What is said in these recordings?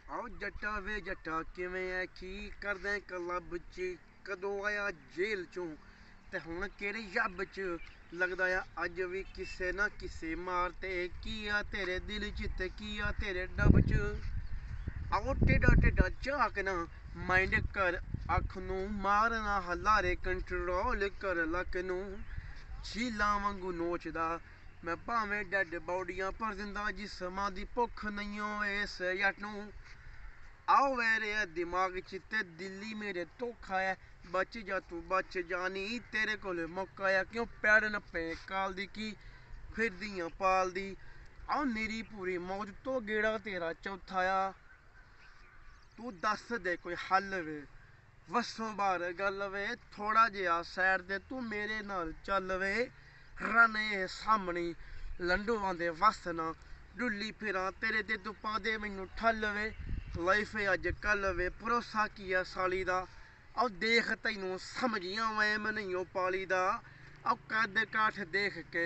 आओ जट्टा वे जट्टा किवें है की करदे क्लब च कदों आया जेल चों ते हुण केड़े जब च लगदा आ अज भी किसे ना किसे मारते की आ तेरे दिल च ते की आ तेरे डब च आओ टेढ़ा टेढ़ा झाकना माइंड कर अख नूं मारना हलारे कंट्रोल कर लक नूं झीलां वांगू नोचदा मैं भावें डैड बॉडियां पर जिंदा जिस्मां दी भुख नहीं हो इस जट नूं आओ मेरे दिमाग च ते दिल्ली मेरे धोखा है बच जा तू बच जानी तेरे कोल मौका है क्यों पैड़ नप्पे काल दी की फिरदियां पाल दी आओ निरी पूरी मौज तो गेड़ा तेरा चौथा आ तू दस दे कोई हल वे वसों बार गल वे थोड़ा जिहा सैड ते तू मेरे नाल चल वे रन ए सामने लंडोआं दे वस ना डुल्ली फिरां तेरे ते तू पा दे मैनू ठल वे लाइफ अज कल वे भरोसा की है साली दा आओ देख तैनू समझियां वैम नहीं पाली दा आओ कद काठ देख के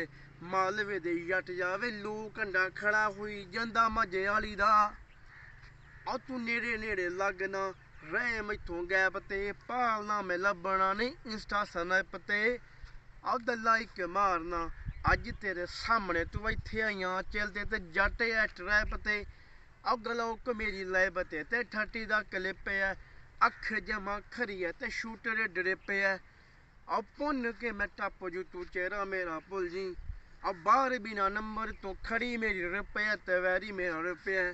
मालवे दे जट जावे लू कंडा खड़ा हुई जंदा मजे आली दा आओ तू नेड़े नेड़े लगना रह मैथों गैप ते पालना मैं लब्भना नहीं इंस्टा स्नैप ते आओ दल्ला इक मारना अज तेरे सामने तू इत्थे आइयां चलते ते जट है ट्रैप ते आओ गलोक मेरी लैब ते 30 दा क्लिप है अख जमा खरी है ते शूटर ड्रिप है आओ भुन के मैं टप जू तू चेहरा मेरा भुल जी आओ बाहर बिना नंबर तो खड़ी मेरी रिप है ते वैरी मेरा रिप है